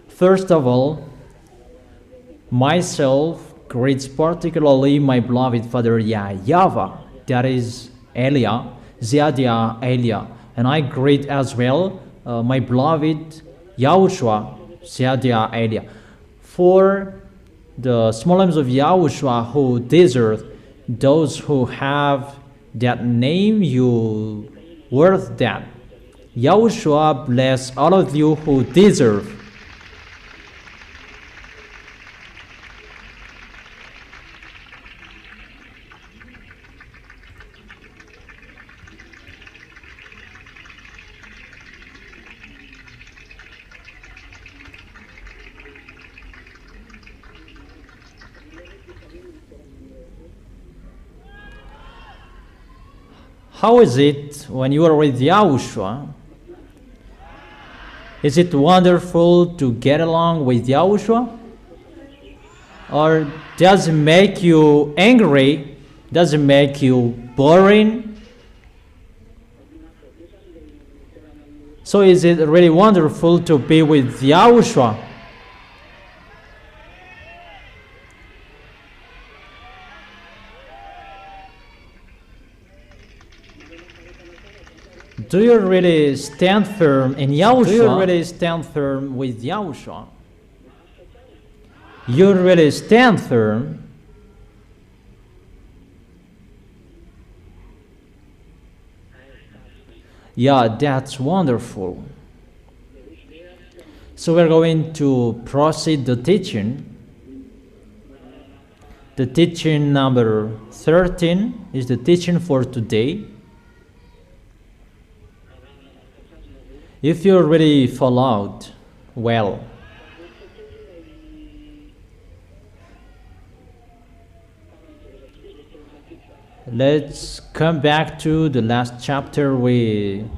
First of all, myself greets particularly my beloved Father YAHVAH, that is Elia, Ziadia Elia, and I greet as well my beloved YAHOSHUA, Ziadia Elia. For the small names of YAHOSHUA who deserve, those who have that name, you worth that. YAHOSHUA bless all of you who deserve. How is it when you are with YAHOSHUA? Is it wonderful to get along with YAHOSHUA? Or does it make you angry? Does it make you boring? So is it really wonderful to be with YAHOSHUA? Do you really stand firm in YAHOSHUA? Do you really stand firm with YAHOSHUA? You really stand firm? Yeah, that's wonderful. So we're going to proceed the teaching. The teaching number 13 is the teaching for today. If you already followed, well, let's come back to the last chapter we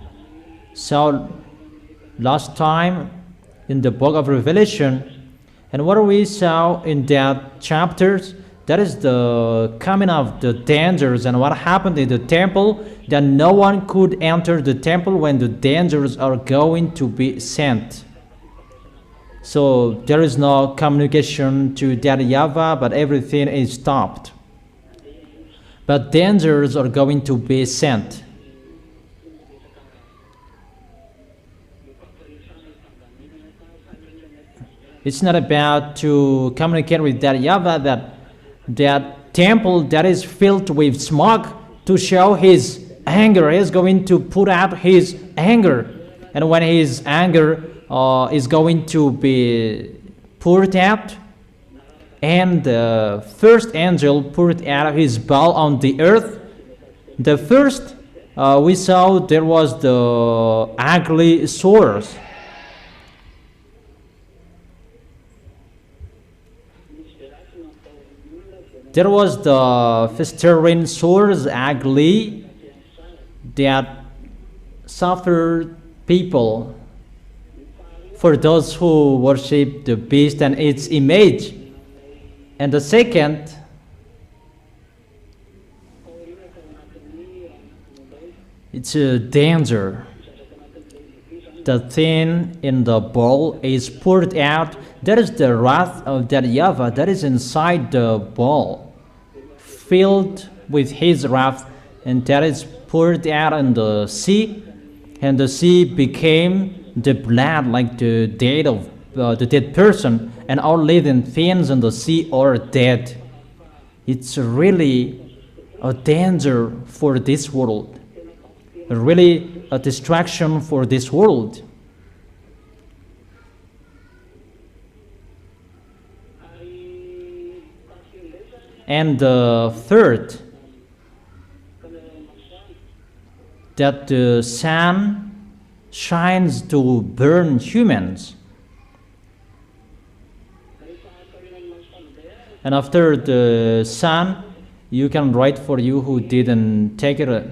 saw last time in the book of Revelation. And what we saw in that chapters, that is the coming of the dangers and what happened in the temple, that no one could enter the temple when the dangers are going to be sent. So there is no communication to that YAHVAH, but everything is stopped. But dangers are going to be sent. It's not about to communicate with that YAHVAH, that temple that is filled with smoke to show his anger. He is going to put out his anger, and when his anger is going to be poured out, and the first angel poured out his bowl on the earth. The first we saw there was the ugly sores. There was the festering sores, ugly, that suffered people for those who worship the beast and its image. And the second, it's a danger. The thing in the bowl is poured out. That is the wrath of that YAHVAH that is inside the bowl, filled with his wrath, and that is poured out in the sea, and the sea became the blood, like the dead of the dead person, and all living things in the sea are dead. It's really a danger for this world, really a distraction for this world. And the third, that the sun shines to burn humans. And after the sun, you can write for you who didn't take it.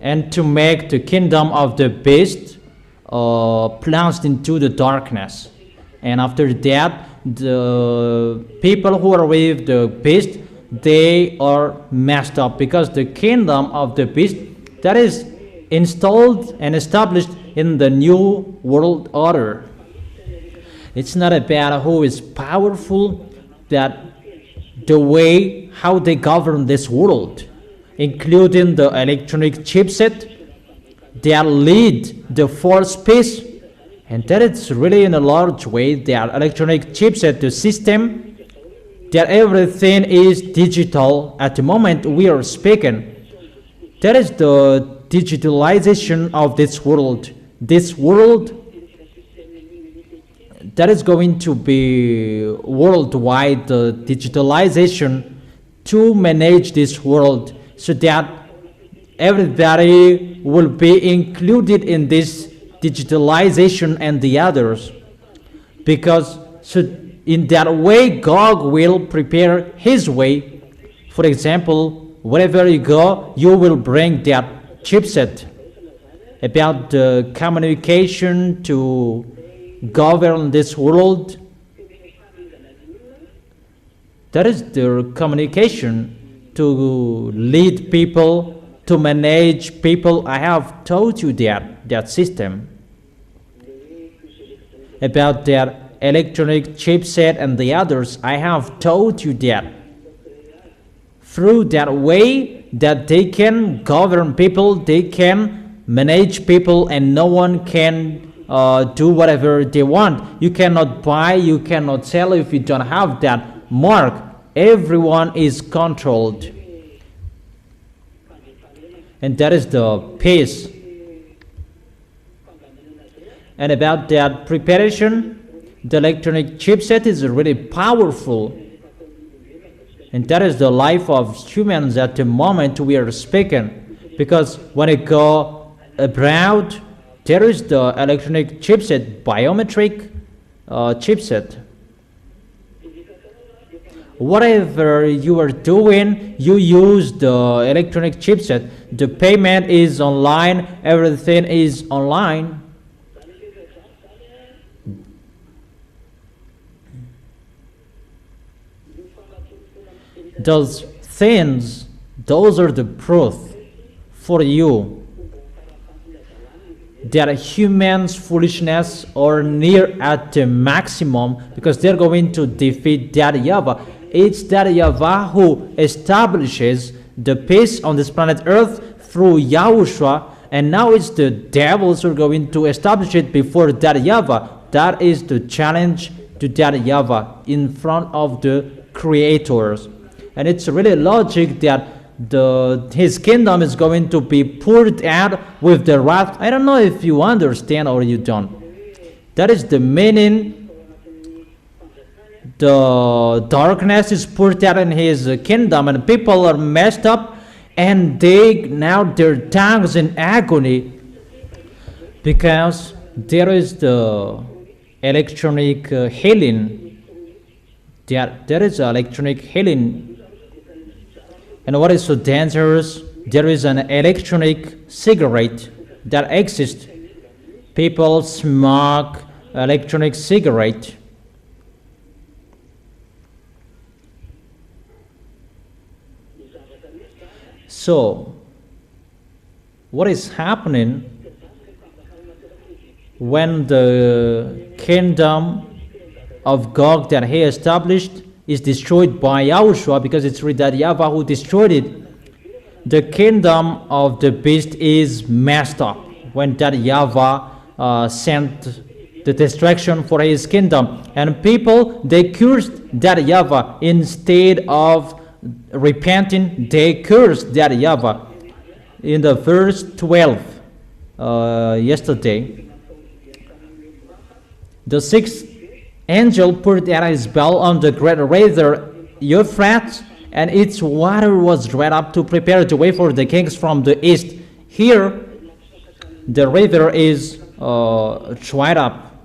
And to make the kingdom of the beast plunged into the darkness. And after that, the people who are with the beast they are messed up, because the kingdom of the beast that is installed and established in the new world order. It's not about who is powerful, that the way how they govern this world, including the electronic chipset that lead the fourth peace, and that it's really in a large way their electronic chipset, the system, that everything is digital at the moment we are speaking. That is the digitalization of this world. This world that is going to be worldwide, the digitalization to manage this world, so that everybody will be included in this digitalization and the others. Because so in that way, God will prepare his way. For example, wherever you go, you will bring that chipset about the communication to govern this world. That is the communication to lead people, to manage people. I have told you that system about that electronic chipset and the others. I have told you that through that way that they can govern people, they can manage people, and no one can do whatever they want. You cannot buy, you cannot sell if you don't have that mark. Everyone is controlled, and that is the peace. And about that preparation, the electronic chipset is really powerful, and that is the life of humans at the moment we are speaking. Because when you go abroad, there is the electronic chipset, biometric chipset. Whatever you are doing, you use the electronic chipset. The payment is online, everything is online. Those things, those are the proof for you that humans' foolishness are near at the maximum, because they're going to defeat that YAHVAH. It's that YAHVAH who establishes the peace on this planet Earth through YAHOSHUA, and now it's the devils who are going to establish it before that YAHVAH. That is the challenge to that YAHVAH in front of the creators. And it's really logic that his kingdom is going to be poured out with the wrath. I don't know if you understand or you don't. That is the meaning. The darkness is poured out in his kingdom, and people are messed up, and their tongues in agony, because there is the electronic healing. There is electronic healing. And what is so dangerous? There is an electronic cigarette that exists. People smoke electronic cigarette. So, what is happening when the kingdom of God that he established is destroyed by YAHOSHUA, because it's really that YAHVAH who destroyed it? The kingdom of the beast is messed up when that YAHVAH sent the destruction for his kingdom, and people, they cursed that YAHVAH. Instead of repenting, they cursed that YAHVAH. In the verse 12 yesterday, the sixth angel poured out his bowl on the great river Euphrates, and its water was dried up to prepare the way for the kings from the east. Here, the river is dried up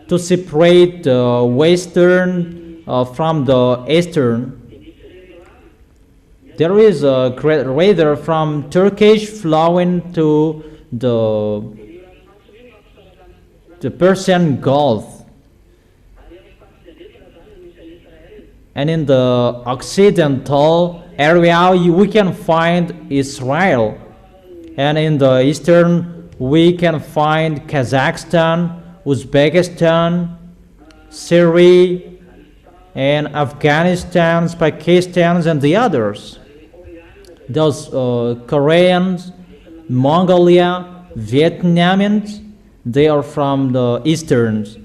to separate the western from the eastern. There is a great river from Turkish flowing to the Persian Gulf. And in the occidental area, we can find Israel. And in the eastern, we can find Kazakhstan, Uzbekistan, Syria, and Afghanistan, Pakistan, and the others. Those Koreans, Mongolia, Vietnamians, they are from the easterns.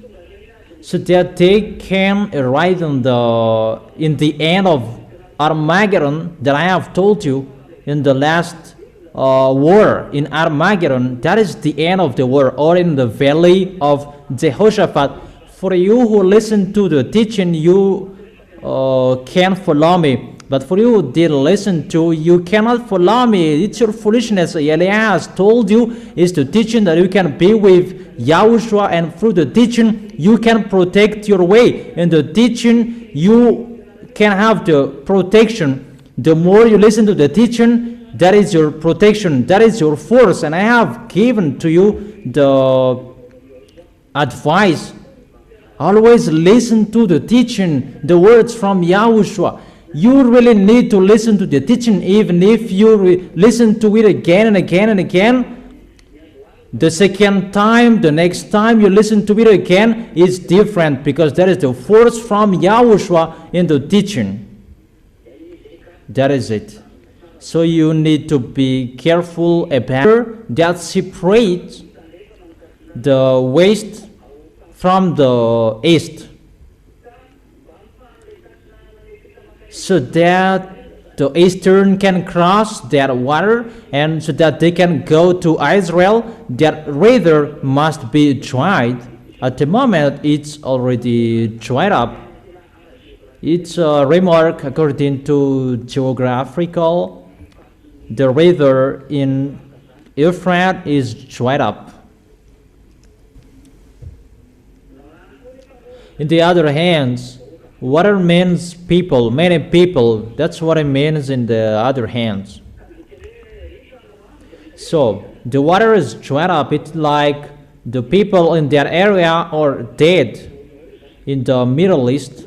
So that they can arrive in the end of Armageddon that I have told you in the last war in Armageddon. That is the end of the war, or in the valley of Jehoshaphat. For you who listen to the teaching, you can follow me. But for you who didn't listen to, you cannot follow me. It's your foolishness. Elias has told you is the teaching that you can be with Yahushua, and through the teaching you can protect your way. In the teaching you can have the protection. The more you listen to the teaching, that is your protection, that is your force. And I have given to you the advice. Always listen to the teaching, the words from Yahushua. You really need to listen to the teaching. Even if you listen to it again and again and again, the second time, the next time you listen to it again is different, because that is the force from Yahushua in the teaching. That is it. So you need to be careful about that separates the west from the east, so that the eastern can cross that water, and so that they can go to Israel. That river must be dried. At the moment, it's already dried up. It's a remark according to geographical. The river in Euphrates is dried up. In the other hands, water means people, many people. That's what it means in the other hands. So the water is dried up. It's like the people in that area are dead in the Middle East.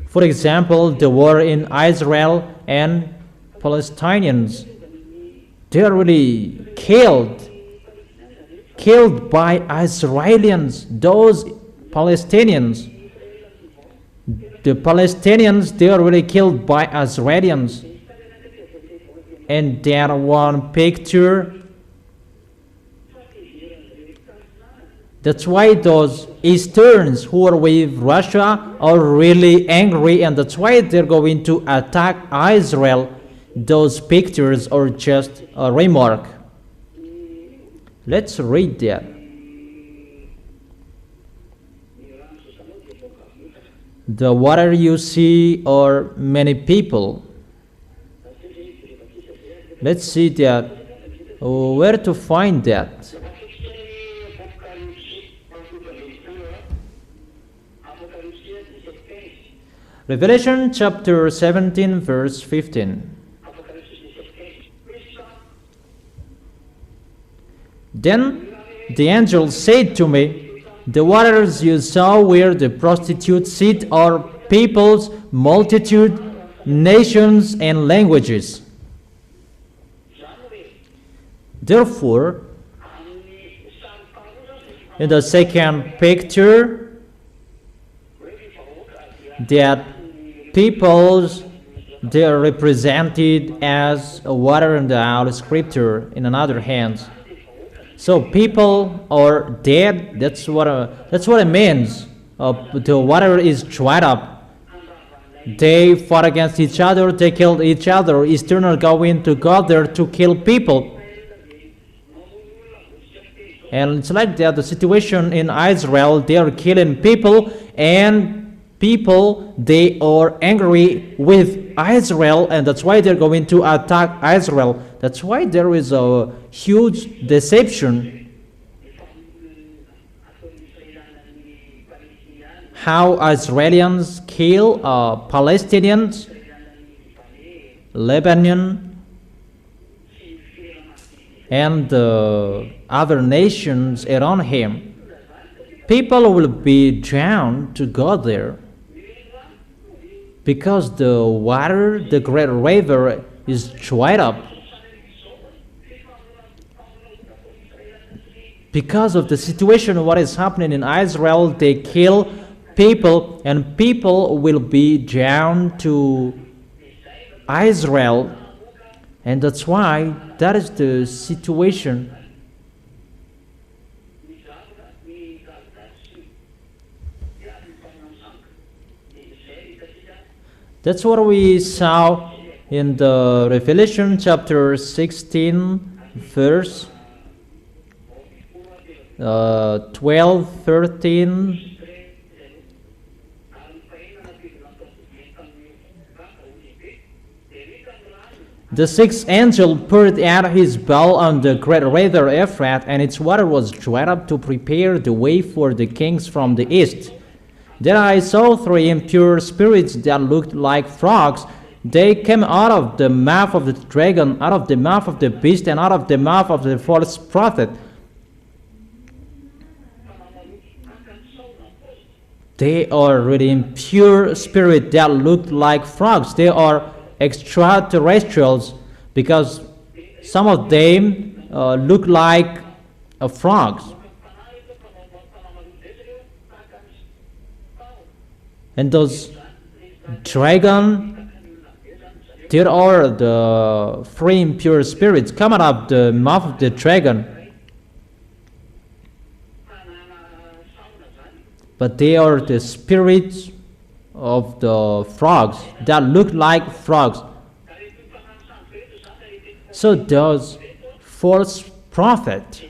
For example, the war in Israel and Palestinians, they are really killed by Israelians. Those Palestinians, the Palestinians, they are really killed by Israelis. And that one picture, that's why those Easterns who are with Russia are really angry, and that's why they're going to attack Israel. Those pictures are just a remark. Let's read that. The water you see are many people. Let's see that. Where to find that? Revelation chapter 17 verse 15. Then the angel said to me, the waters you saw where the prostitutes sit are peoples, multitude, nations, and languages. Therefore, in the second picture, that peoples, they are represented as water in the Holy Scripture in another hand. So people are dead. That's what it means. The water is dried up. They fought against each other. They killed each other. Eastern are going to go there to kill people. And it's like that. The situation in Israel, they are killing people, and people, they are angry with Israel, and that's why they're going to attack Israel. That's why there is a huge deception. How Israelis kill Palestinians, Lebanon, and other nations around him. People will be drowned to go there. because the water, the great river, is dried up. Because of the situation, what is happening in Israel, they kill people, and people will be down to Israel, and that's why that is the situation. That's what we saw in the Revelation chapter 16, verse 12, 13. The sixth angel poured out his bowl on the great river Euphrates, and its water was dried up to prepare the way for the kings from the east. Then I saw three impure spirits that looked like frogs. They came out of the mouth of the dragon, out of the mouth of the beast, and out of the mouth of the false prophet. They are really impure spirits that look like frogs. They are extraterrestrials because some of them look like frogs. And those dragon, there are the three impure spirits coming out of the mouth of the dragon. But they are the spirits of the frogs that look like frogs. So those false prophets,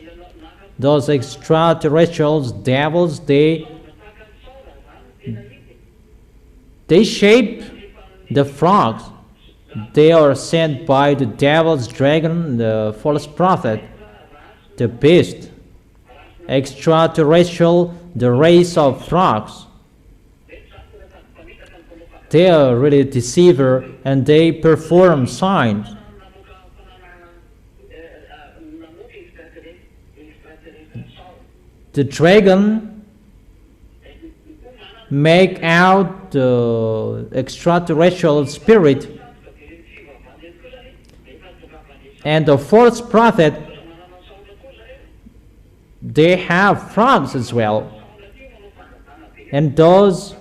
those extraterrestrials, devils, they shape the frogs. They are sent by the devil's dragon, the false prophet, the beast, extraterrestrial, the race of frogs. They are really deceiver, and they perform signs. The dragon make out the extraterrestrial spirit, and the false prophet, they have frogs as well. And those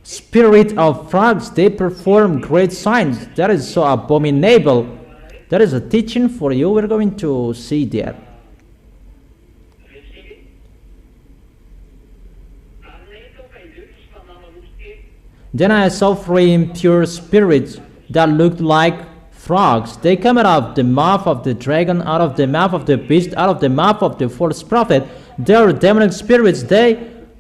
spirit of frogs, they perform great signs. That is so abominable. That is a teaching for you. We're going to see that. Then I saw three impure spirits that looked like frogs. They come out of the mouth of the dragon, out of the mouth of the beast, out of the mouth of the false prophet. They are demonic spirits.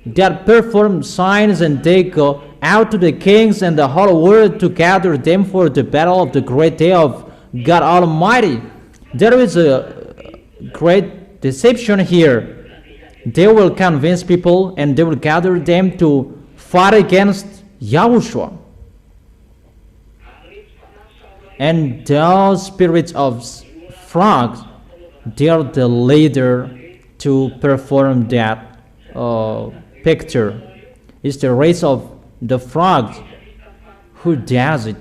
That perform signs, and they go out to the kings and the whole world to gather them for the battle of the great day of God Almighty. There is a great deception here. They will convince people, and they will gather them to fight against YAHOSHUA. And those spirits of frogs, they are the leader to perform that picture. It's the race of the frogs who does it.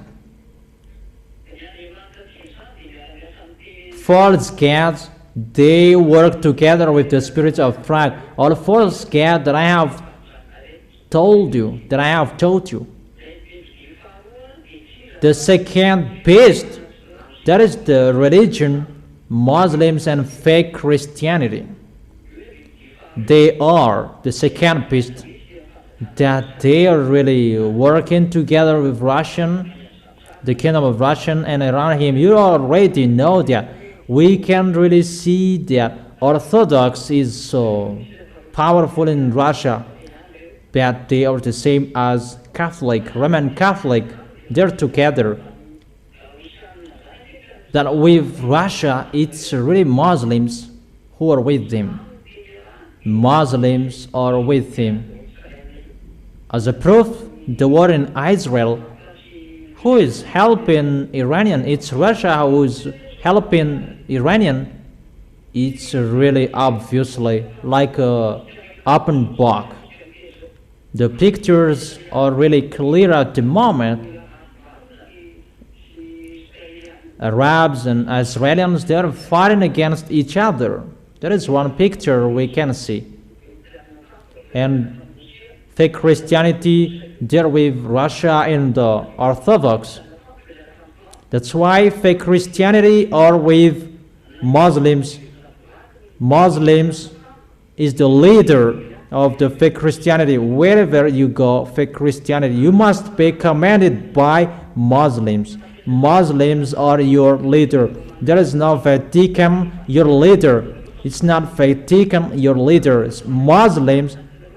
False gods, they work together with the spirits of frog. All false gods that I have told you, the second beast, that is the religion, Muslims and fake Christianity. They are the second beast, that they are really working together with the kingdom of Russia and around him. You already know that. We can really see that Orthodox is so powerful in Russia, but they are the same as Catholic, Roman Catholic. They're together. That with Russia, it's really Muslims who are with them. Muslims are with him. As a proof, the war in Israel, who is helping Iranian? It's Russia who is helping Iranian. It's really obviously like a open book. The pictures are really clear at the moment. Arabs and Israelis, they are fighting against each other. There is one picture we can see. And fake Christianity there with Russia and the Orthodox. That's why fake Christianity are with Muslims. Muslims is the leader of the fake Christianity. Wherever you go, fake Christianity, you must be commanded by Muslims. Muslims are your leader. There is no Vatican, your leader. It's not Vatican, your leader. It's Muslims,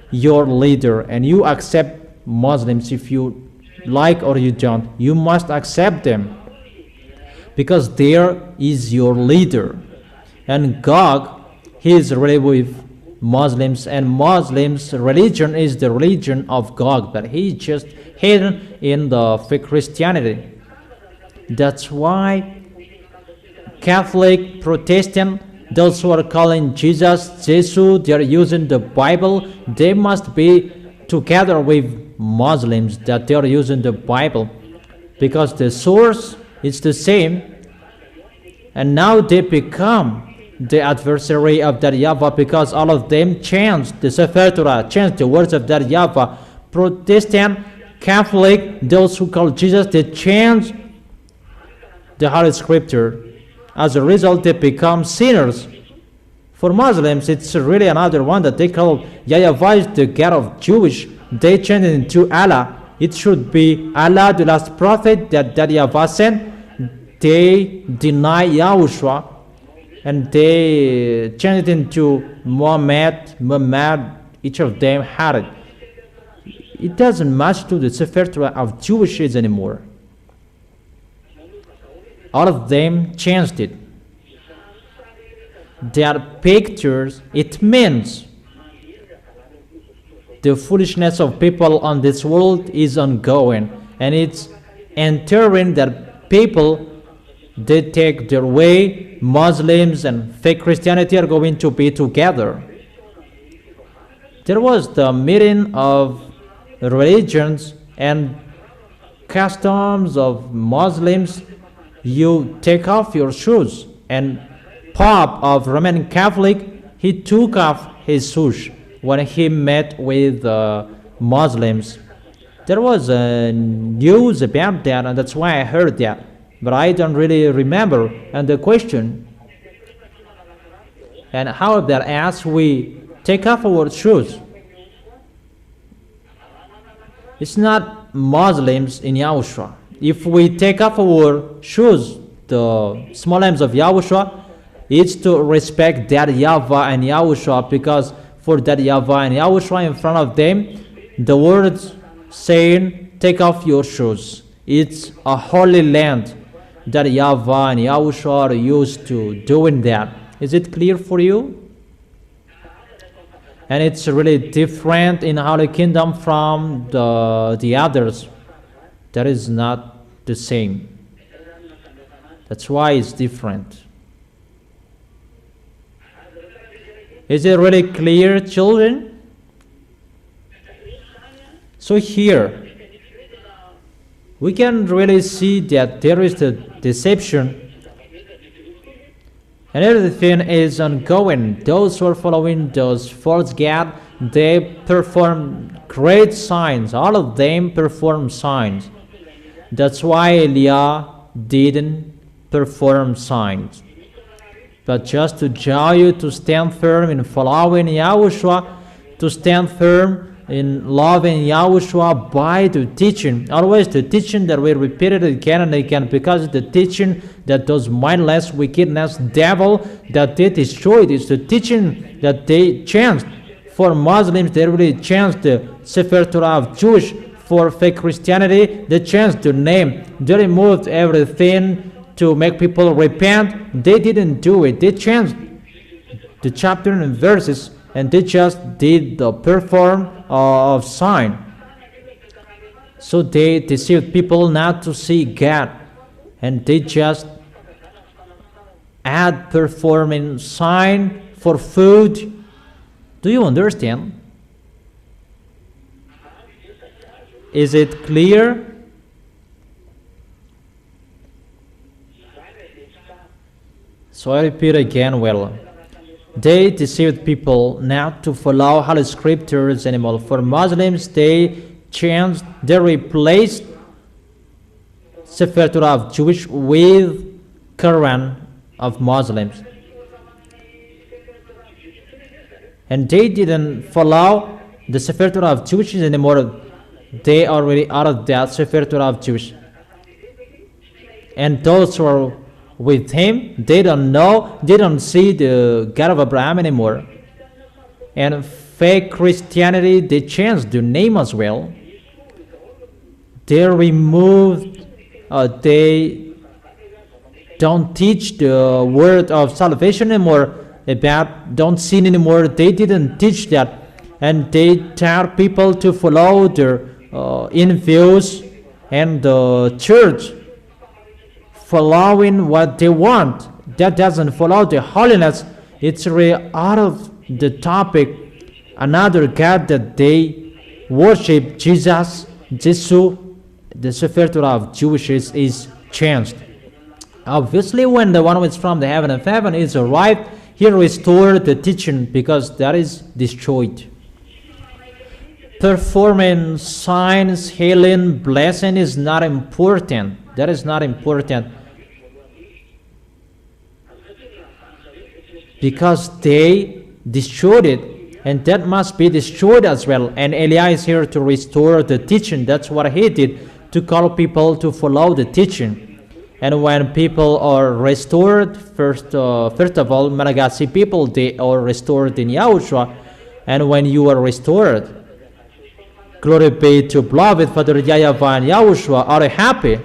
your leader. And you accept Muslims if you like or you don't. You must accept them because there is your leader. And God, he is really with Muslims, and Muslims' religion is the religion of God, but he just hidden in the fake Christianity. That's why Catholic, Protestant, those who are calling Jesus, Jesus, they are using the Bible, they must be together with Muslims that they are using the Bible, because the source is the same, and now they become the adversary of that YAHVAH because all of them changed the Sefer Torah, changed the words of that YAHVAH. Protestant, Catholic, those who call Jesus, they changed the Holy Scripture. As a result, they become sinners. For Muslims, it's really another one that they call YAHVAH is the God of Jewish. They changed it into Allah. It should be Allah, the last prophet that YAHVAH sent. They deny YAHOSHUA. And they changed it into Muhammad, each of them had it. It doesn't match to the Sefer Torah of Jewishes anymore. All of them changed it. Their pictures, it means the foolishness of people on this world is ongoing. And it's entering that people, they take their way. Muslims and fake Christianity are going to be together. There was the meeting of religions and customs of Muslims. You take off your shoes, and Pope of Roman Catholic, he took off his shoes when he met with Muslims. There was news about that, and that's why I heard that. But I don't really remember. And the question, and how about as we take off our shoes? It's not Muslims in YAHOSHUA. If we take off our shoes, the small names of YAHOSHUA, it's to respect that YAHVAH and YAHOSHUA, because for that YAHVAH and YAHOSHUA in front of them, the words saying, take off your shoes. It's a holy land that YAHVAH and YAHOSHUA are used to doing that. Is it clear for you? And it's really different in Holy Kingdom from the others. That is not the same. That's why it's different. Is it really clear, children? So here, we can really see that there is the deception, and everything is ongoing. Those who are following those false gods, they perform great signs. All of them perform signs. That's why Eliah didn't perform signs. But just to draw you to stand firm in following YAHOSHUA, to stand firm in loving YAHOSHUA by the teaching. Always the teaching that we repeated again and again, because the teaching that those mindless, wickedness, devil that they destroyed is the teaching that they changed. For Muslims, they really changed the Sefer Torah of Jewish. For fake Christianity, they changed the name. They removed everything to make people repent. They didn't do it. They changed the chapter and verses, and they just did the perform of sign. So they deceived people not to see God, and they just add performing sign for food. Do you understand? Is it clear? So I repeat again, well, they deceived people not to follow Holy Scriptures anymore. For Muslims, they replaced Sefer Torah of Jewish with Quran of Muslims. And they didn't follow the Sefer Torah of Jewish anymore. They are already out of that Sefer Torah of Jewish. And those who are with him, they don't see the God of Abraham anymore. And fake Christianity, they changed the name as well. They removed, they don't teach the word of salvation anymore, about don't sin anymore. They didn't teach that. And they tell people to follow their views and the church following what they want. That doesn't follow the holiness. It's really out of the topic. Another God that they worship, Jesus, the Sefer Torah of Jewish is changed. Obviously, when the one who is from the heaven of heaven is arrived, he restored the teaching because that is destroyed. Performing signs, healing, blessing is not important. That is not important. Because they destroyed it, and that must be destroyed as well. And Eliah is here to restore the teaching. That's what he did, to call people to follow the teaching. And when people are restored, first of all, Malagasy people, they are restored in Yahushua. And when you are restored, glory be to beloved Father YAHVAH and YAHOSHUA are happy.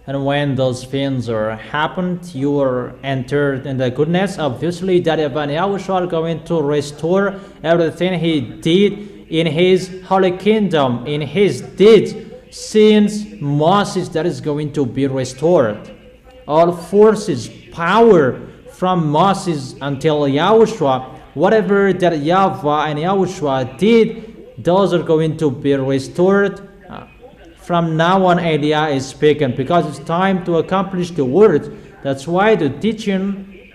And when those things are happened, you are entered in the goodness. Obviously, Daddy and YAHOSHUA are going to restore everything he did in his holy kingdom, in his deeds, since Moses, that is going to be restored. All forces, power from Moses until YAHOSHUA, whatever that YAHVAH and YAHOSHUA did, those are going to be restored. From now on, Eliah is speaking because it's time to accomplish the word. That's why the teaching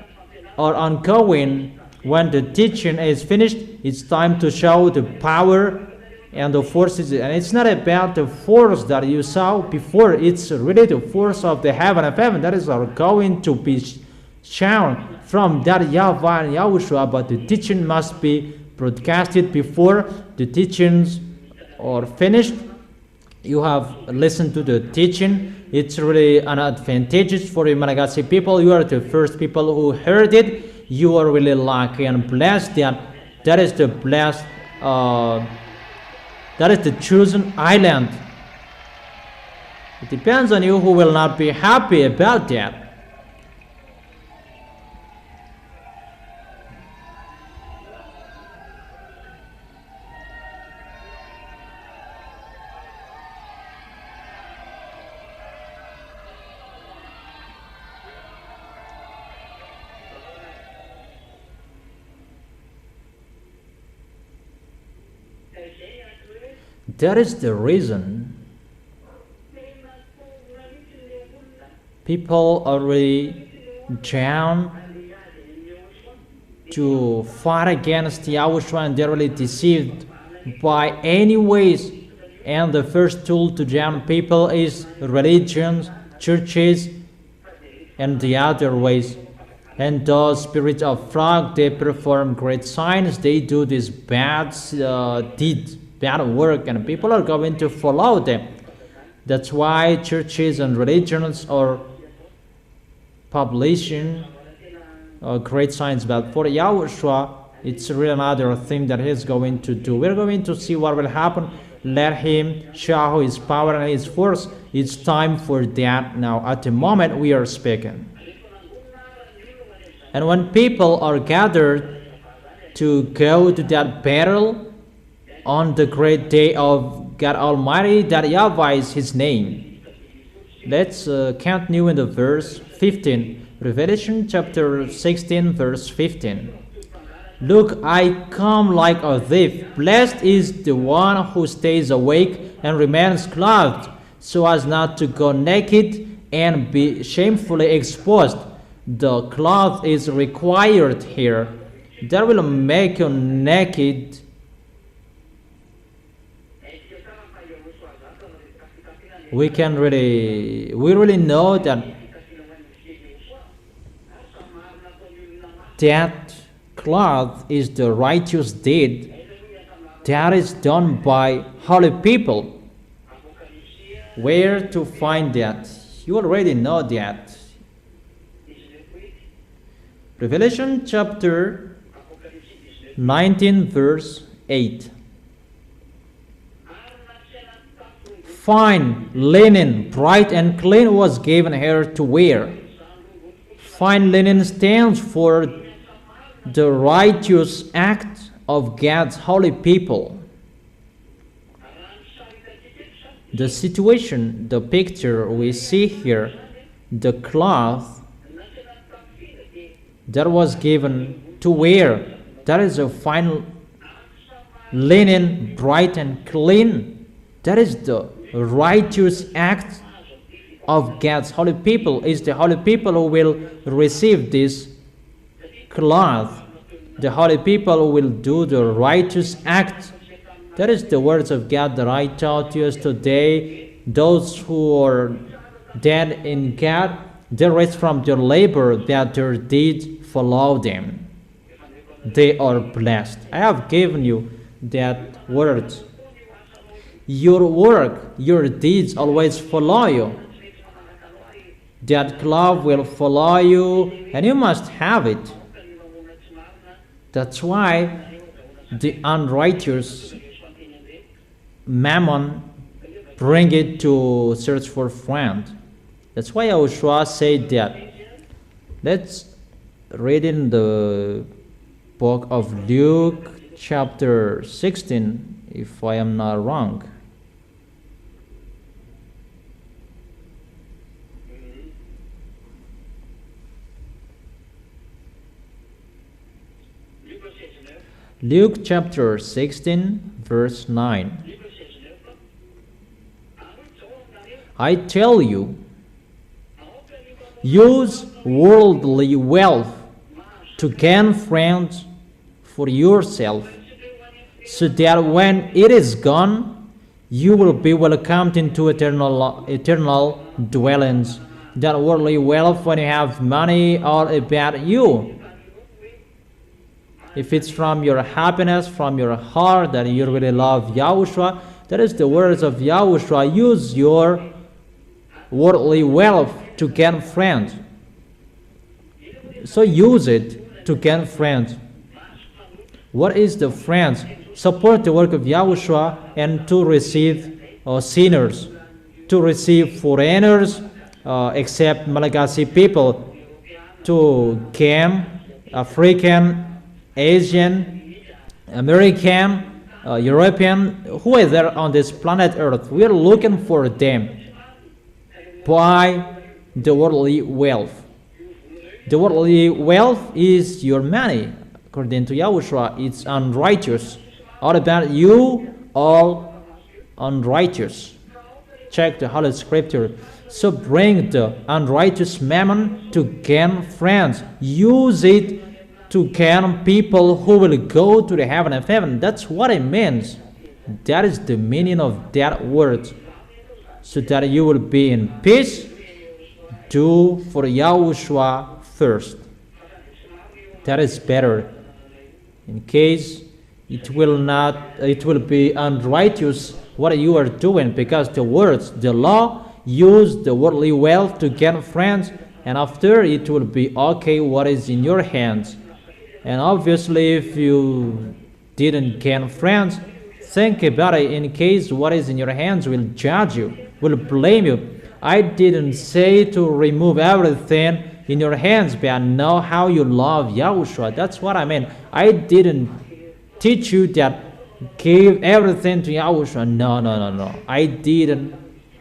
are ongoing. When the teaching is finished, it's time to show the power and the forces. And it's not about the force that you saw before. It's really the force of the heaven of heaven that is going to be shown from that YAHVAH and YAHOSHUA. But the teaching must be broadcasted before the teachings are finished. You have listened to the teaching. It's really an advantage for the Malagasy people. You are the first people who heard it. You are really lucky and blessed. That is the blessed, that is the chosen island. It depends on you who will not be happy about that. That is the reason people are really down to fight against Yahushua, and they're really deceived by any ways. And the first tool to drown people is religions, churches, and the other ways. And those spirits of frog, they perform great signs. They do this bad deeds, bad work, and people are going to follow them. That's why churches and religions are publishing great signs. But for Yahushua, it's really another thing that he's going to do. We're going to see what will happen. Let him show his power and his force. It's time for that now. At the moment we are speaking. And when people are gathered to go to that battle, on the great day of God Almighty, that YAHVAH is his name. Let's continue in the verse 15. Revelation chapter 16 verse 15. Look, I come like a thief. Blessed is the one who stays awake and remains clothed, so as not to go naked and be shamefully exposed. The cloth is required here. That will make you naked. We really know that cloth is the righteous deed that is done by holy people. Where to find that? You already know that. Revelation chapter 19 verse 8. Fine linen, bright and clean, was given her to wear. Fine linen stands for the righteous act of God's holy people. The situation, the picture we see here, the cloth that was given to wear, that is a fine linen, bright and clean. That is the righteous act of God's holy people. Is the holy people who will receive this cloth. The holy people who will do the righteous act. That is the words of God that I taught you today. Those who are dead in God, they rest from their labor, that their deeds follow them. They are blessed. I have given you that word. Your work, your deeds always follow you. That cloth will follow you, and you must have it. That's why the unrighteous mammon bring it to search for friend. That's why YAHOSHUA said that. Let's read in the book of Luke chapter 16, if I am not wrong. Luke chapter 16 verse 9. I tell you, use worldly wealth to gain friends for yourself, so that when it is gone, you will be welcomed into eternal dwellings. That worldly wealth, when you have money, all about you. If it's from your happiness, from your heart, that you really love YAHOSHUA, that is the words of YAHOSHUA. Use your worldly wealth to gain friends. So use it to gain friends. What is the friends? Support the work of YAHOSHUA and to receive sinners, to receive foreigners, except Malagasy people, to gain African, Asian, American, European, who is there on this planet Earth. We are looking for them by the worldly wealth. The worldly wealth is your money. According to YAHOSHUA, it's unrighteous. All about you, all unrighteous. Check the Holy Scripture. So bring the unrighteous mammon to gain friends. Use it to gain people who will go to the heaven of heaven. That's what it means. That is the meaning of that word. So that you will be in peace, do for YAHOSHUA first. That is better. In case it will be unrighteous what you are doing, because the words, the law, use the worldly wealth to gain friends, and after it will be okay what is in your hands. And obviously, if you didn't gain friends, think about it. In case what is in your hands will judge you, will blame you. I didn't say to remove everything in your hands, but I know how you love YAHOSHUA. That's what I mean. I didn't teach you that give everything to YAHOSHUA. No. I didn't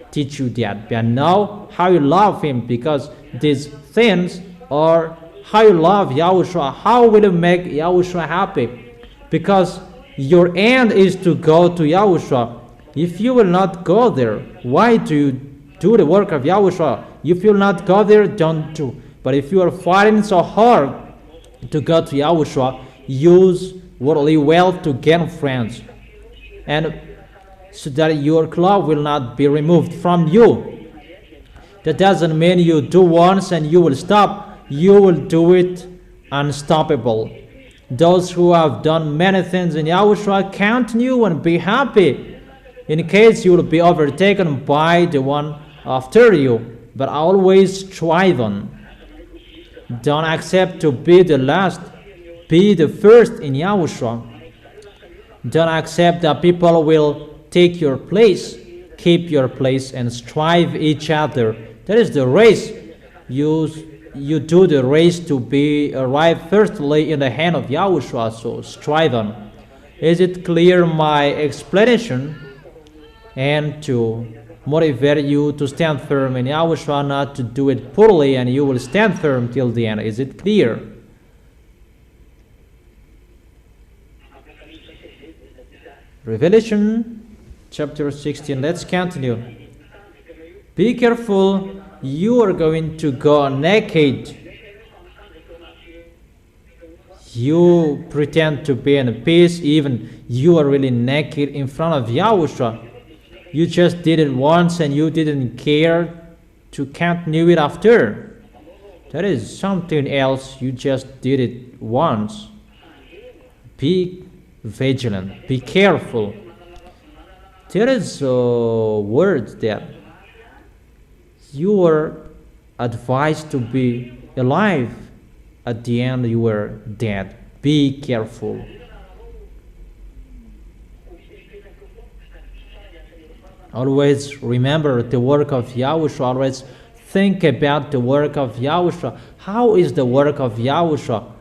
teach you that. But I know how you love Him, because these things or how you love Yahushua, how will you make Yahushua happy? Because your end is to go to Yahushua. If you will not go there, why do you do the work of Yahushua? If you will not go there, don't do. But if you are fighting so hard to go to Yahushua, use worldly wealth to gain friends, and so that your cloth will not be removed from you. That doesn't mean you do once and you will stop. You will do it unstoppable. Those who have done many things in Yahushua, count on you and be happy, in case you will be overtaken by the one after you. But always strive on. Don't accept to be the last. Be the first in Yahushua. Don't accept that people will take your place. Keep your place and strive each other. That is the race. You do the race to be arrived firstly in the hand of Yahushua, so strive on. Is it clear my explanation? And to motivate you to stand firm in Yahushua, not to do it poorly, and you will stand firm till the end. Is it clear? Revelation chapter 16. Let's continue. Be careful. You are going to go naked. You pretend to be in peace, even you are really naked in front of Yahushua. You just did it once and you didn't care to continue it after. That is something else. You just did it once. Be vigilant. Be careful. There is a word that you are advised to be alive. At the end, you are dead. Be careful. Always remember the work of Yahushua. Always think about the work of Yahushua. How is the work of Yahushua?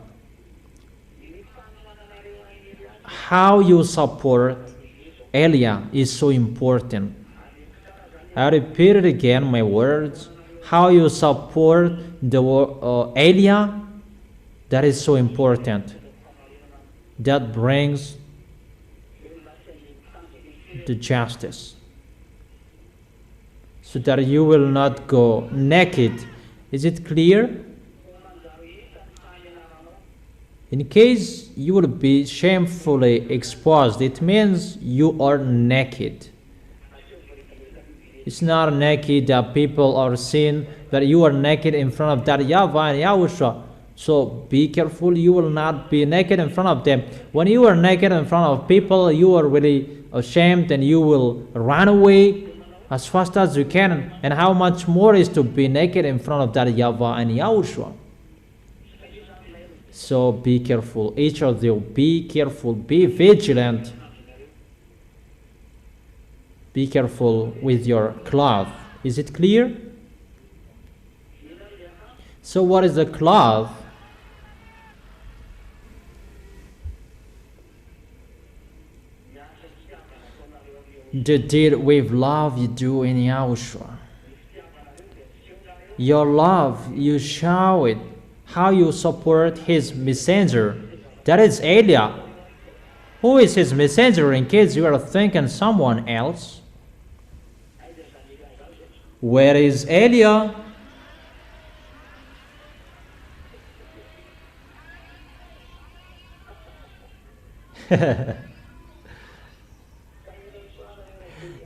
How you support Elia is so important. I repeat it again, my words. How you support the Elia, that is so important. That brings the justice. So that you will not go naked. Is it clear? In case you will be shamefully exposed, it means you are naked. It's not naked that people are seeing that you are naked in front of that YAHVAH and YAHOSHUA. So be careful, you will not be naked in front of them. When you are naked in front of people, you are really ashamed and you will run away as fast as you can. And how much more is to be naked in front of that YAHVAH and YAHOSHUA. So be careful, each of you, be careful, be vigilant. Be careful with your cloth. Is it clear? So what is the cloth? The deed with love you do in Yahushua. Your love, you show it. How you support his messenger. That is Elia. Who is his messenger, in case you are thinking someone else? Where is Elia?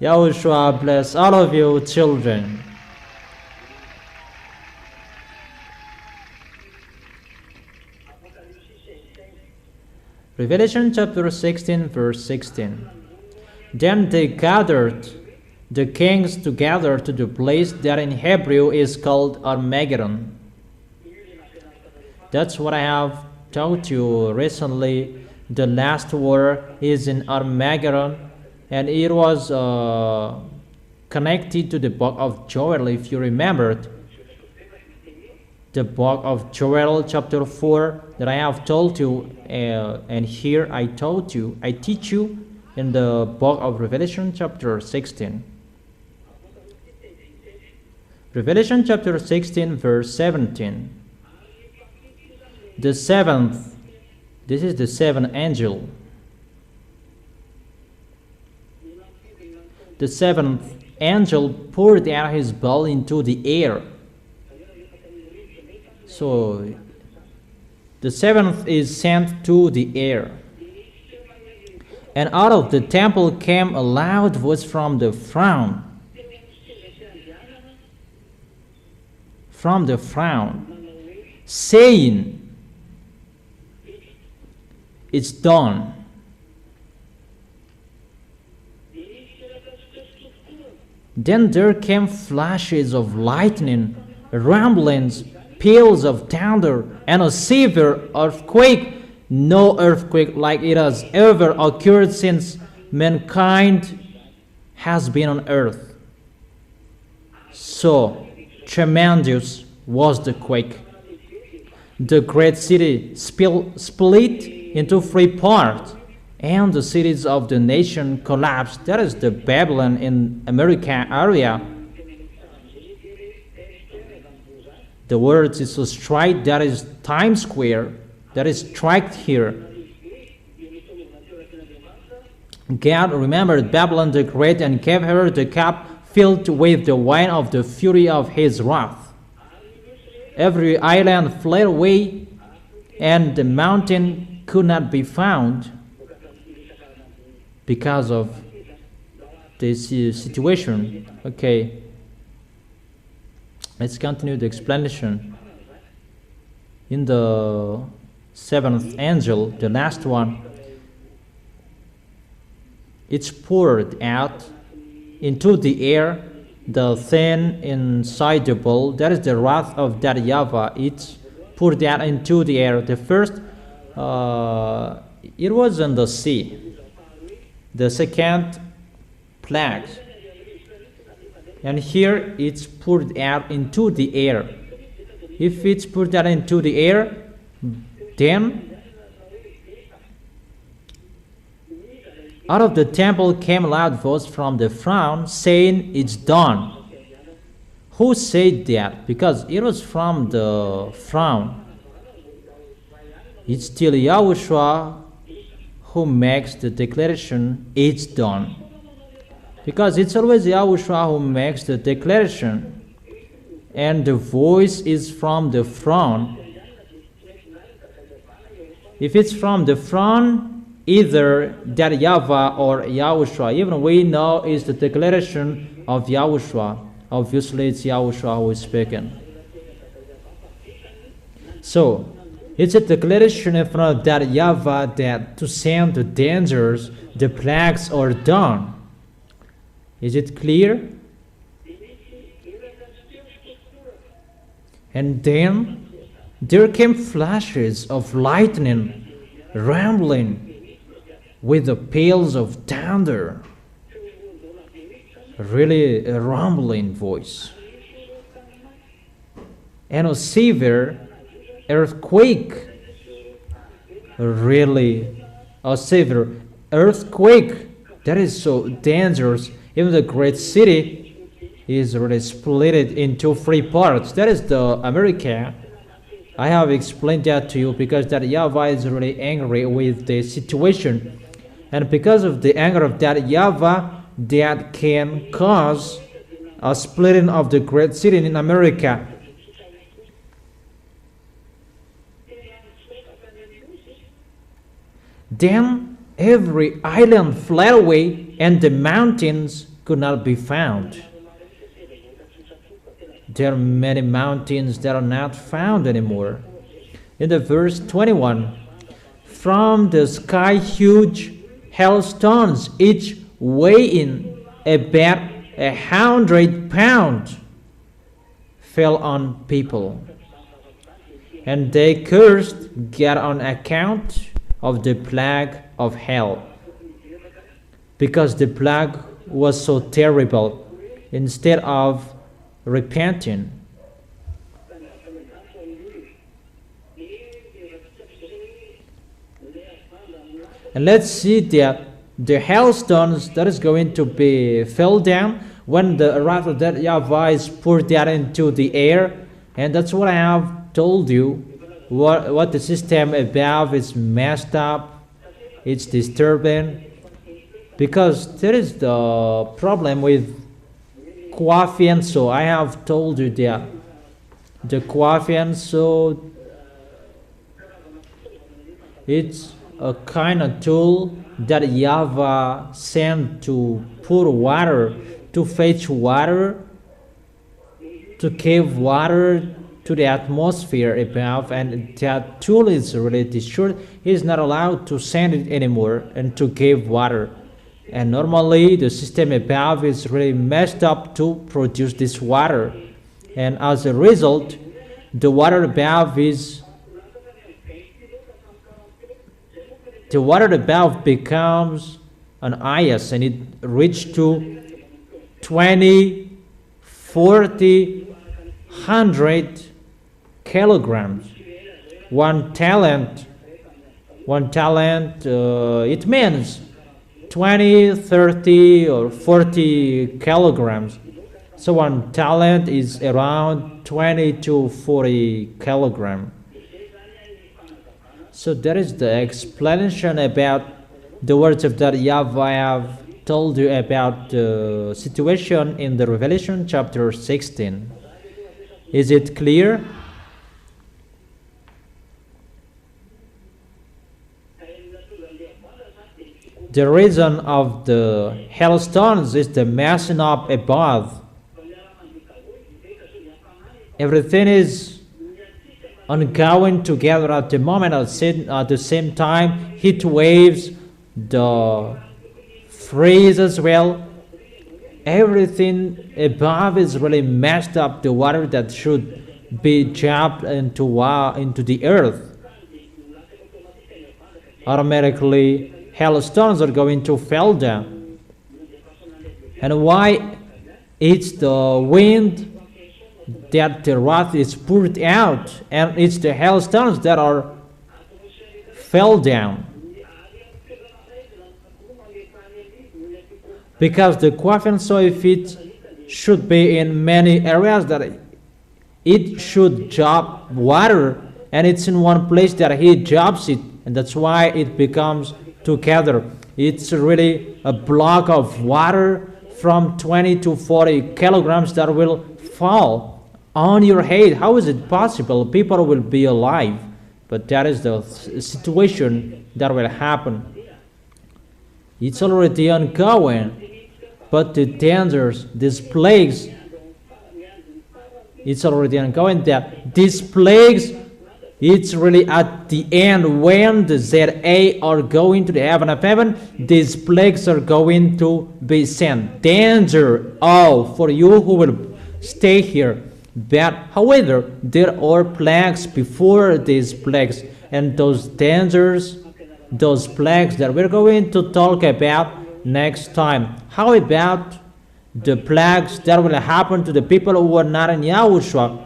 Yahushua bless all of you children. Revelation chapter 16 verse 16. Then they gathered the kings together to the place that in Hebrew is called Armageddon. That's what I have taught you recently. The last war is in Armageddon, and it was connected to the book of Joel, if you remembered. The book of Joel chapter 4 that I have told you, and here I teach you in the book of Revelation chapter 16. Revelation chapter 16 verse 17. The seventh, this is the seventh angel. The seventh angel poured out his bowl into the air. So the seventh is sent to the air. And out of the temple came a loud voice from the throne. From the throne, saying, "It's done." Then there came flashes of lightning, rumblings, peals of thunder, and a severe earthquake. No earthquake like it has ever occurred since mankind has been on earth. So tremendous was the quake. The great city split into three parts, and the cities of the nation collapsed. That is the Babylon in America area. The word is a strike, that is Times Square, that is striked here. God remembered Babylon the Great and gave her the cup filled with the wine of the fury of his wrath. Every island fled away, and the mountain could not be found because of this situation. Okay, let's continue the explanation. In the seventh angel, the last one, it's poured out into the air the thing inside the bowl. That is the wrath of that YAHVAH. It's poured out into the air. The first, it was in the sea. The second, plague. And here it's poured out into the air. If it's poured out into the air, then out of the temple came a loud voice from the throne saying, "It's done." Who said that? Because it was from the throne. It's still YAHOSHUA who makes the declaration, "It's done." Because it's always YAHOSHUA who makes the declaration. And the voice is from the throne. If it's from the throne, either that YAHVAH or YAHOSHUA, even we know is the declaration of YAHOSHUA. Obviously, it's YAHOSHUA who is speaking. So, it's a declaration in front of that YAHVAH that to send the dangers, the plagues are done. Is it clear? And then there came flashes of lightning, rumbling, with the peals of thunder. Really a rumbling voice. And a severe earthquake. Really a severe earthquake. That is so dangerous. Even the great city is really split into three parts. That is the America. I have explained that to you because that YAHVAH is really angry with the situation. And because of the anger of that YAHVAH, that can cause a splitting of the great city in America. Then every island fled away, and the mountains could not be found. There are many mountains that are not found anymore. In the verse 21, from the sky huge hailstones, each weighing about 100 pounds, fell on people. And they cursed God on account of the plague of hell, because the plague was so terrible. Instead of repenting, and let's see that the hailstones that is going to be fell down when the wrath of that YAHVAH is poured out into the air. And that's what I have told you what the system above is messed up, it's disturbing, because there is the problem with YAHVAH. I have told you that the YAHVAH, it's a kind of tool that YAHVAH sent to pour water, to fetch water, to give water to the atmosphere above, and that tool is really destroyed. He's not allowed to send it anymore and to give water. And normally the system above is really messed up to produce this water. And as a result, the water above becomes an ice, and it reached to 20, 40, 100 kilograms. One talent, it means 20, 30, or 40 kilograms. So one talent is around 20 to 40 kilograms. So that is the explanation about the words of that YAHVAH I have told you about the situation in the Revelation chapter 16. Is it clear? The reason of the hailstones is the messing up above. Everything is ongoing together at the moment. At the same time, heat waves, the freeze as well. Everything above is really messed up. The water that should be dropped into the earth, automatically hailstones are going to fall down. And why? It's the wind that the wrath is poured out, and it's the hailstones that are fell down. Because the YAHVAH, so if it should be in many areas, that it should drop water, and it's in one place that he drops it, and that's why it becomes together. It's really a block of water from 20 to 40 kilograms that will fall on your head. How is it possible? People will be alive, but that is the situation that will happen. It's already ongoing, but the dangers, these plagues, it's already ongoing. That these plagues, it's really at the end when the ZA are going to the heaven of heaven, these plagues are going to be sent. Danger, for you who will stay here. But however, there are plagues before these plagues, and those dangers, those plagues that we're going to talk about next time. How about the plagues that will happen to the people who are not in YAHOSHUA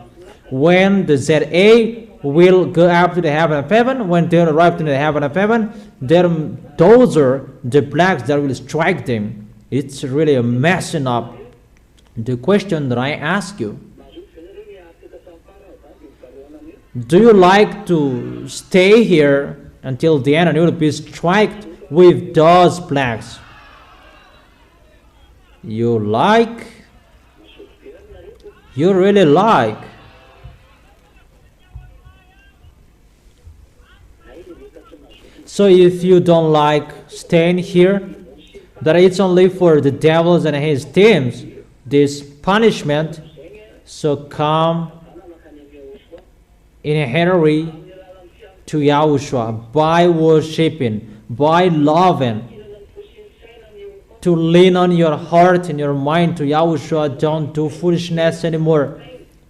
when the ZA will go up to the heaven of heaven? When they arrive to the heaven of heaven, those are the plagues that will strike them. It's really a messing up. The question that I ask you, do you like to stay here until the end and you will be struck with those plagues? You like? You really like? So if you don't like staying here, that it's only for the devils and his teams, this punishment, so come in a hurry to YAHOSHUA by worshiping, by loving, to lean on your heart and your mind to YAHOSHUA. Don't do foolishness anymore.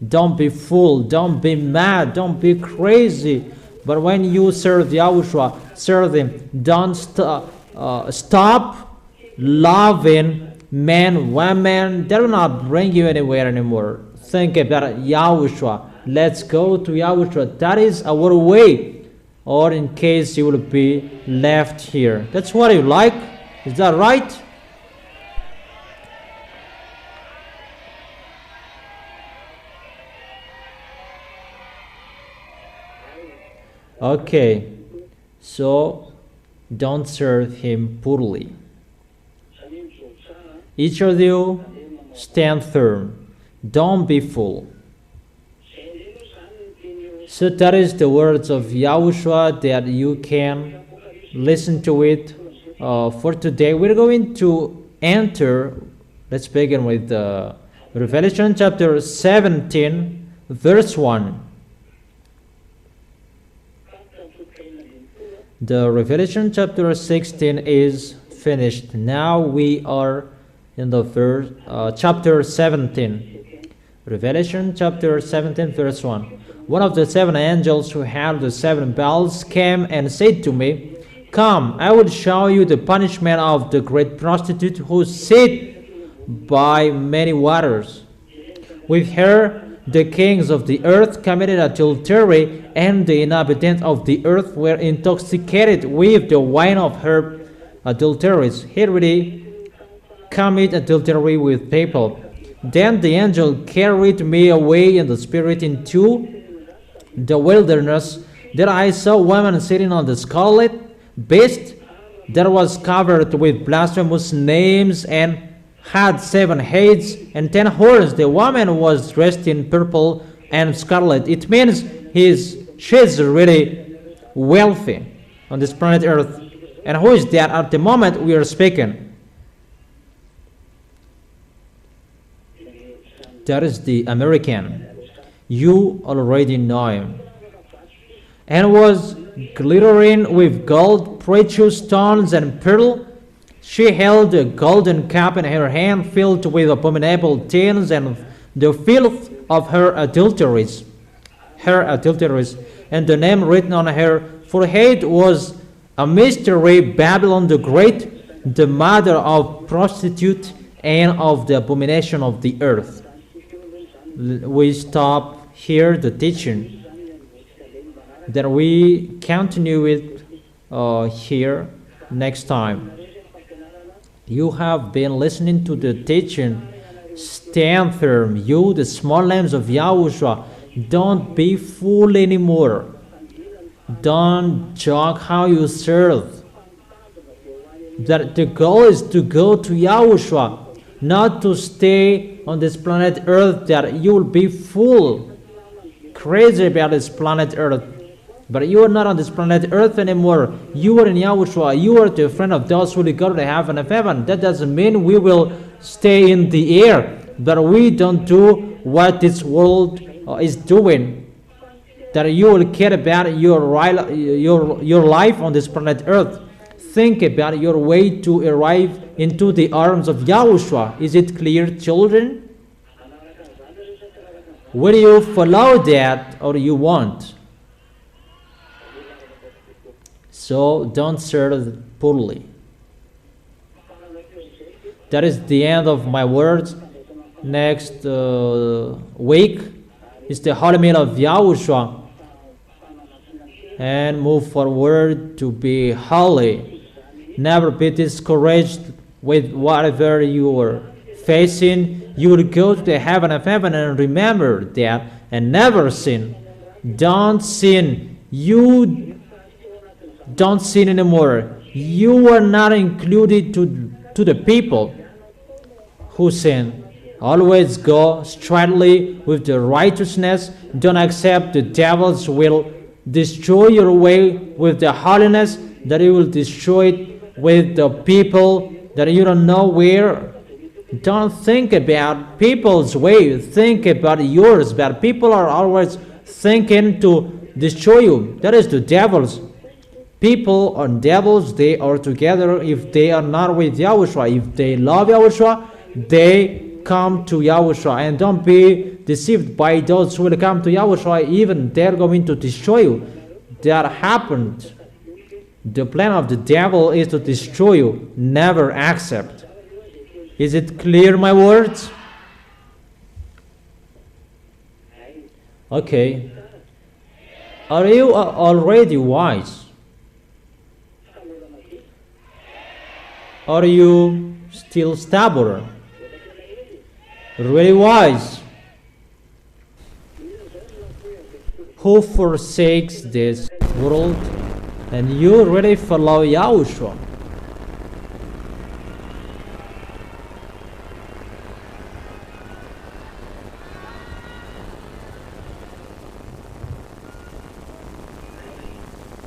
Don't be fool. Don't be mad. Don't be crazy. But when you serve YAHOSHUA, serve Him. Don't stop loving men, women. That will not bring you anywhere anymore. Think about YAHOSHUA. Let's go to YAHOSHUA. That is our way. Or in case you will be left here. That's what you like. Is that right? Okay, so don't serve him poorly. Each of you stand firm. Don't be fool. So that is the words of YAHOSHUA that you can listen to it for today. We're going to enter, let's begin with Revelation chapter 17, verse 1. The Revelation chapter 16 is finished. Now we are in the chapter 17. Revelation chapter 17, verse 1. One of the seven angels who had the seven bells came and said to me, "Come, I will show you the punishment of the great prostitute who sat by many waters. With her the kings of the earth committed adultery, and the inhabitants of the earth were intoxicated with the wine of her adulteries. He really commit adultery with people." Then the angel carried me away in the spirit into the wilderness. There I saw a woman sitting on the scarlet beast that was covered with blasphemous names and had 7 heads and 10 horns. The woman was dressed in purple and scarlet. It means she's really wealthy on this planet Earth. And who is that at the moment we are speaking? That is the American. You already know him. And was glittering with gold, precious stones, and pearl. She held a golden cup in her hand filled with abominable things and the filth of her adulteries. And the name written on her forehead was a mystery, Babylon the Great, the mother of prostitute and of the abomination of the earth. We stop here the teaching. Then we continue it here next time. You have been listening to the teaching. Stand firm, you, the small lambs of YAHOSHUA. Don't be fool anymore. Don't joke how you serve. That the goal is to go to YAHOSHUA, not to stay on this planet Earth, that you will be full, crazy about this planet Earth. But you are not on this planet Earth anymore. You are in YAHOSHUA. You are the friend of those who will go to the heaven of heaven. That doesn't mean we will stay in the air, but we don't do what this world is doing. That you will care about your life on this planet Earth. Think about your way to arrive into the arms of YAHOSHUA. Is it clear, children? Will you follow that or you won't? So don't serve poorly. That is the end of my words. Next week is the Holy Meal of YAHOSHUA. And move forward to be holy. Never be discouraged with whatever you are facing. You will go to the heaven of heaven, and remember that, and never sin. Don't sin. You don't sin anymore. You are not included to the people who sin. Always go straightly with the righteousness. Don't accept the devil's will. Destroy your way with the holiness, that you will destroy it with the people that you don't know where. Don't think about people's way. Think about yours. But people are always thinking to destroy you. That is the devil's. People and devils, they are together if they are not with YAHOSHUA. If they love YAHOSHUA, they come to YAHOSHUA. And don't be deceived by those who will come to YAHOSHUA, even they're going to destroy you. That happened. The plan of the devil is to destroy you. Never accept. Is it clear, my words? Okay. Are you already wise? Are you still stubborn? Really wise? Who forsakes this world, and you really follow Yahushua.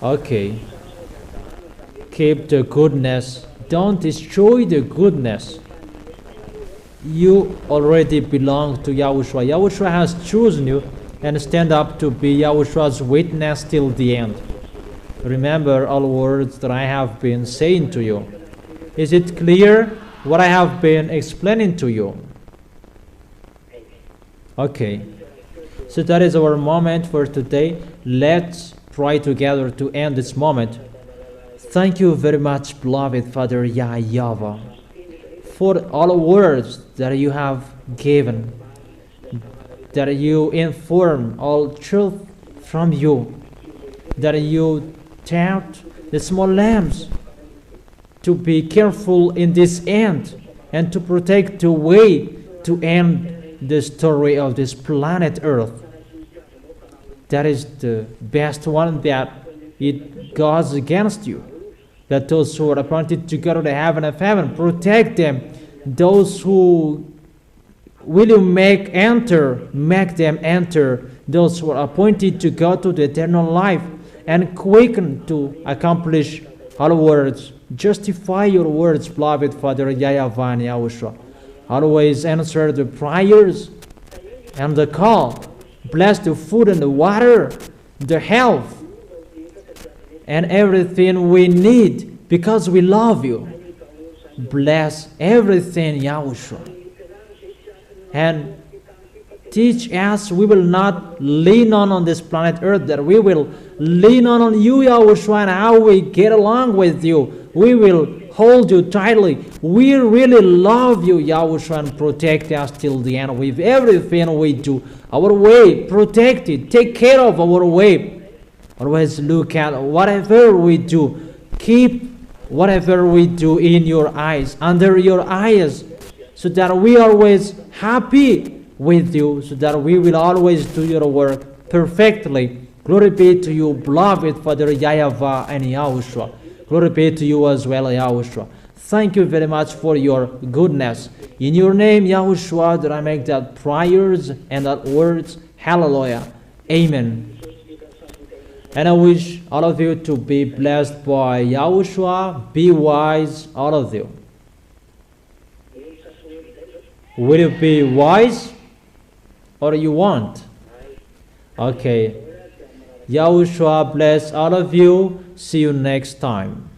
Okay. Keep the goodness. Don't destroy the goodness. You already belong to Yahushua. Yahushua has chosen you, and stand up to be Yahushua's witness till the end. Remember all words that I have been saying to you. Is it clear what I have been explaining to you? Okay. So that is our moment for today. Let's pray together to end this moment. Thank you very much, beloved Father YAHVAH, for all words that you have given, that you inform all truth from you, that you taught the small lambs to be careful in this end and to protect the way to end the story of this planet Earth. That is the best one, that it goes against you. That those who are appointed to go to the heaven of heaven, protect them. Those who will you make them enter. Those who are appointed to go to the eternal life, and quicken to accomplish all words. Justify your words, beloved Father YAHVAH and YAHOSHUA. Always answer the prayers and the call. Bless the food and the water, the health, and everything we need, because we love you. Bless everything, Yahushua. And teach us, we will not lean on this planet Earth, that we will lean on you, Yahushua, and how we get along with you. We will hold you tightly. We really love you, Yahushua, and protect us till the end with everything we do. Our way, protect it. Take care of our way. Always look at whatever we do. Keep whatever we do in your eyes, under your eyes, so that we are always happy with you, so that we will always do your work perfectly. Glory be to you, beloved Father YAHVAH and YAHOSHUA. Glory be to you as well, Yahushua. Thank you very much for your goodness. In your name, Yahushua, that I make that prayers and that words. Hallelujah. Amen. And I wish all of you to be blessed by Yahushua. Be wise, all of you. Will you be wise, or you want? Okay. Yahushua bless all of you. See you next time.